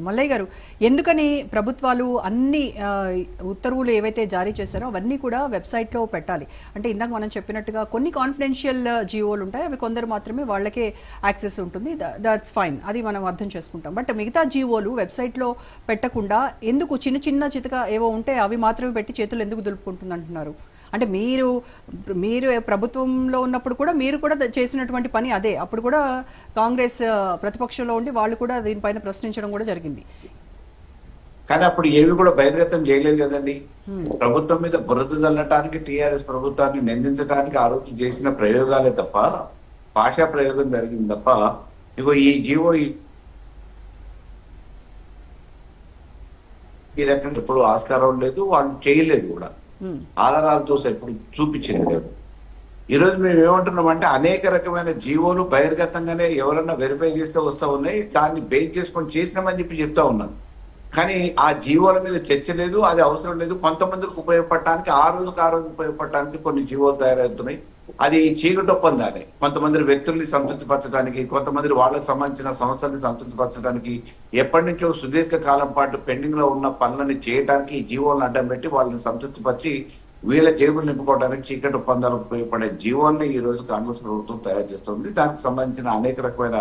మల్లయ్య గారు, ఎందుకని ప్రభుత్వాలు అన్ని ఉత్తర్వులు ఏవైతే జారీ చేశారో అవన్నీ కూడా వెబ్సైట్లో పెట్టాలి? అంటే ఇందాక మనం చెప్పినట్టుగా కొన్ని కాన్ఫిడెన్షియల్ జియోలు ఉంటాయి, అవి కొందరు మాత్రమే వాళ్ళకే యాక్సెస్ ఉంటుంది, దట్స్ ఫైన్, అది మనం అర్థం చేసుకుంటాం. బట్ మిగతా జియోలు వెబ్సైట్లో పెట్టకుండా ఎందుకు చిన్న చిన్న చితక ఏవో ఉంటే అవి మాత్రమే పెట్టి చేతులు ఎందుకు దులుపుకుంటుంది అంటున్నారు? అంటే మీరు ప్రభుత్వంలో ఉన్నప్పుడు కూడా మీరు కూడా చేసినటువంటి పని అదే. అప్పుడు కూడా కాంగ్రెస్ ప్రతిపక్షంలో ఉండి వాళ్ళు కూడా దీనిపైన ప్రశ్నించడం కూడా జరిగింది. కానీ అప్పుడు ఏవి కూడా బహిర్గతం చేయలేదు కదండి. ప్రభుత్వం మీద బురద చల్లటానికి, టీఆర్ఎస్ ప్రభుత్వాన్ని నిందించడానికి ఆ రోజు చేసిన ప్రయోగాలే తప్ప, భాషా ప్రయోగం జరిగింది తప్ప, ఇగో ఈ జీవో ఈ రకంగా ఎప్పుడు ఆస్కారం లేదు, వాళ్ళు చేయలేదు కూడా, ఆధారాలతో ఎప్పుడు చూపించింది లేదు. ఈరోజు మేము ఏమంటున్నామంటే అనేక రకమైన జీవోలు బహిర్గతంగానే ఎవరన్నా వెరిఫై చేస్తే వస్తా ఉన్నాయి, దాన్ని బేస్ చేసుకొని చేసినామని చెప్పి చెప్తా ఉన్నాను. కానీ ఆ జీవోల మీద చర్చ లేదు, అది అవసరం లేదు. కొంతమందికి ఉపయోగపడటానికి ఆ రోజుకి ఉపయోగపడటానికి కొన్ని జీవోలు తయారవుతున్నాయి. అది చీకటి ఒప్పందాలే. కొంతమంది వ్యక్తుల్ని సంతృప్తి పరచడానికి, కొంతమంది వాళ్ళకి సంబంధించిన సంస్థల్ని సంతృప్తి పరచడానికి, ఎప్పటి నుంచో సుదీర్ఘ కాలం పాటు పెండింగ్ లో ఉన్న పనులని చేయడానికి ఈ జీవోలను అడ్డం పెట్టి వాళ్ళని సంతృప్తి పరిచి వీళ్ళ జేబులు నింపుకోవడానికి చీకటి ఒప్పందాలకు ఉపయోగపడే జీవోల్ని ఈ రోజు కాంగ్రెస్ ప్రభుత్వం తయారు చేస్తుంది. దానికి సంబంధించిన అనేక రకమైన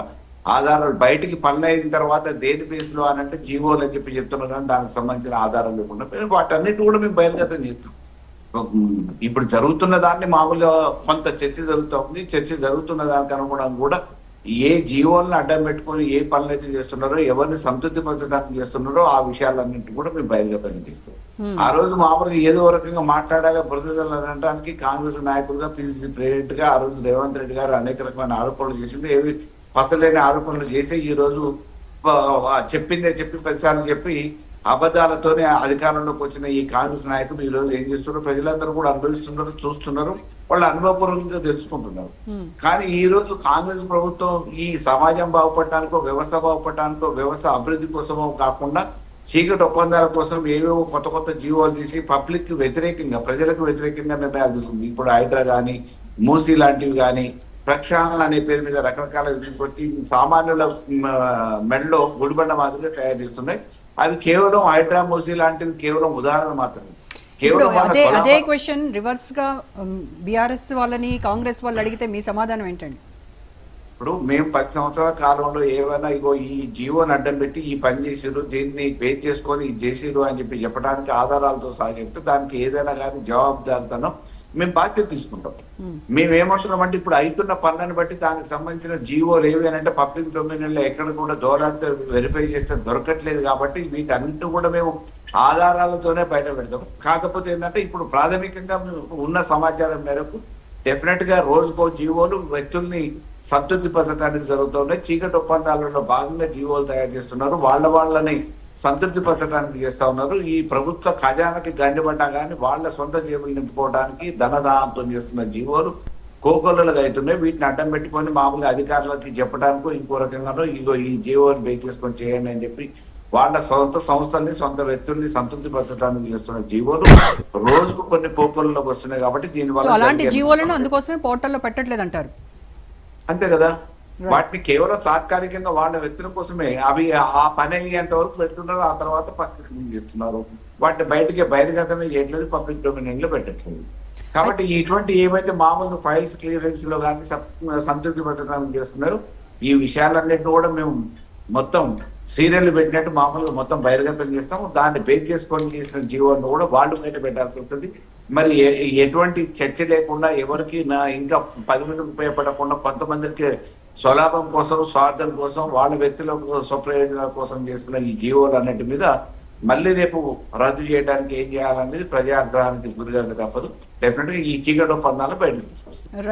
ఆధారాలు బయటికి పనులు అయిన తర్వాత దేని బేస్లో అని అంటే జీవోలు అని చెప్పి చెప్తున్నారు, కానీ దానికి సంబంధించిన ఆధారాలు లేకుండా వాటన్నిటి కూడా మేము బహిర్గతం చేస్తాం. ఇప్పుడు జరుగుతున్న దాన్ని మామూలుగా కొంత చర్చ జరుగుతూ ఉంది. చర్చ జరుగుతున్న దానికి అనుగుణంగా కూడా ఏ జీవోలను అడ్డం పెట్టుకొని ఏ పనులు అయితే చేస్తున్నారో, ఎవరిని సంతృప్తి పరచడానికి చేస్తున్నారో ఆ విషయాలన్నింటి కూడా మేము బహిర్గతం చేస్తాం. ఆ రోజు మామూలుగా ఏదో రకంగా మాట్లాడాలి బురదలు అనడానికి కాంగ్రెస్ నాయకులుగా, పిసిసి ప్రెసిడెంట్ గా ఆ రోజు రేవంత్ రెడ్డి గారు అనేక రకమైన ఆరోపణలు చేసిండు. ఏవి పసలేని ఆరోపణలు చేసి ఈ రోజు చెప్పిందే చెప్పి ప్రతిసార్లు చెప్పి అబద్ధాలతోనే అధికారంలోకి వచ్చిన ఈ కాంగ్రెస్ నాయకులు ఈ రోజు ఏం చేస్తున్నారు, ప్రజలందరూ కూడా అనుభవిస్తున్నారు, చూస్తున్నారు, వాళ్ళు అనుభవపూర్వకంగా తెలుసుకుంటున్నారు. కానీ ఈ రోజు కాంగ్రెస్ ప్రభుత్వం ఈ సమాజం బాగుపడటానికో, వ్యవస్థ బాగుపడటానికో, వ్యవస్థ అభివృద్ధి కోసమో కాకుండా చీకటి ఒప్పందాల కోసం ఏవేవో కొత్త కొత్త జీవోలు తీసి పబ్లిక్ వ్యతిరేకంగా, ప్రజలకు వ్యతిరేకంగా నిర్ణయాలు తీసుకుంది. ఇప్పుడు హైడ్రా కానీ, మూసీ లాంటివి కానీ, ప్రక్షాళన అనే పేరు మీద రకరకాల వచ్చి సామాన్యుల మెడలో గుడిబండ మాదిరిగా తయారు చేస్తున్నాయి. అవి కేవలం హైడ్రా, మూసీ లాంటివి కేవలం ఉదాహరణ మాత్రమే. అదే క్వశ్చన్ రివర్స్ గా బీఆర్ఎస్ వాళ్ళని, కాంగ్రెస్ వాళ్ళు అడిగితే మీ సమాధానం ఏంటండి? ఇప్పుడు మేము 10 సంవత్సరాల కాలంలో ఏమైనా ఇగో ఈ జీవోని అడ్డం పెట్టి ఈ పని చేసిరు, దీన్ని బేస్ చేసుకొని ఇది చేసిరు అని చెప్పి చెప్పడానికి ఆధారాలతో సహా చెప్తే దానికి ఏదైనా కానీ జవాబుదారితనం మేము బాధ్యత తీసుకుంటాం. మేము ఏమంటున్నామంటే ఇప్పుడు అవుతున్న పనులను బట్టి దానికి సంబంధించిన జీవోలు ఏవి అని అంటే పబ్లిక్ డొమైన్ లో ఎక్కడ కూడా దోరాడితే వెరిఫై చేస్తే దొరకట్లేదు. కాబట్టి వీటన్నిటిని కూడా మేము ఆధారాలతోనే బయట పెడతాం. కాకపోతే ఏంటంటే ఇప్పుడు ప్రాథమికంగా ఉన్న సమాచారం మేరకు డెఫినెట్ గా రోజుకో జీవోలు వ్యక్తుల్ని సంతృప్తి పరచడానికి జరుగుతున్నాయి. చీకటి ఒప్పందాలలో భాగంగా జీవోలు తయారు చేస్తున్నారు, వాళ్ళని సంతృప్తి పరచడానికి చేస్తా ఉన్నారు. ఈ ప్రభుత్వ ఖజానాకి గండిపడ్డా కానీ వాళ్ళ సొంత జేబులు నింపుకోవడానికి ధనదానంతో చేస్తున్న జీవోలు కోకొల్లలుగా అవుతున్నాయి. వీటిని అడ్డం పెట్టుకొని మామూలుగా అధికారులకి చెప్పడానికో ఇంకో రకంగానో ఇగో ఈ జీవోని బేక్ చేసుకొని చేయండి అని చెప్పి వాళ్ళ సొంత సంస్థల్ని, సొంత వ్యక్తుల్ని సంతృప్తి పరచడానికి చేస్తున్న జీవోలు రోజుకు కొన్ని కోకొల్లలోకి వస్తున్నాయి. కాబట్టి దీనివల్ల అలాంటి జీవోలను అందుకోసమే పోర్టల్లో పెట్టట్లేదు అంటారు. అంతే కదా, వాటిని కేవలం తాత్కాలికంగా వాళ్ళ వ్యక్తుల కోసమే అవి ఆ పని అయ్యేంత వరకు పెడుతున్నారు, ఆ తర్వాత పక్కన చేస్తున్నారు. వాటిని బహిర్గతమే చేయట్లేదు, పబ్లిక్ డొమైన్ లో పెట్టట్లేదు. కాబట్టి ఇటువంటి ఏవైతే మామూలు ఫైల్స్ క్లియరెన్స్ లో కానీ సంతృప్తి పరచడానికి చేస్తున్నారు, ఈ విషయాలన్నింటినీ కూడా మేము మొత్తం సీరియల్ పెట్టినట్టు మామూలుగా మొత్తం బహిర్గతం చేస్తాము. దాన్ని బేస్ చేసుకొని చేసిన జీవోలను కూడా వాళ్ళు బయట పెట్టాల్సి ఉంటుంది. మరి ఎటువంటి చర్చ లేకుండా ఎవరికి ఇంకా 10 మందికి ఉపయోగపడకుండా కొంతమందికి స్వలాభం కోసం, స్వార్థం కోసం, వాళ్ళ వ్యక్తుల స్వప్రయోజనాల కోసం చేస్తున్న ఈ జీవోలు అన్నిటి మీద మళ్ళీ రేపు రద్దు చేయడానికి ఏం చేయాలనేది ప్రజాగ్రహానికి గురిగా తప్పదు. డెఫినెట్ గా ఈ చీకటి ఒప్పందాలను బయటకు తీసుకొస్తుంది.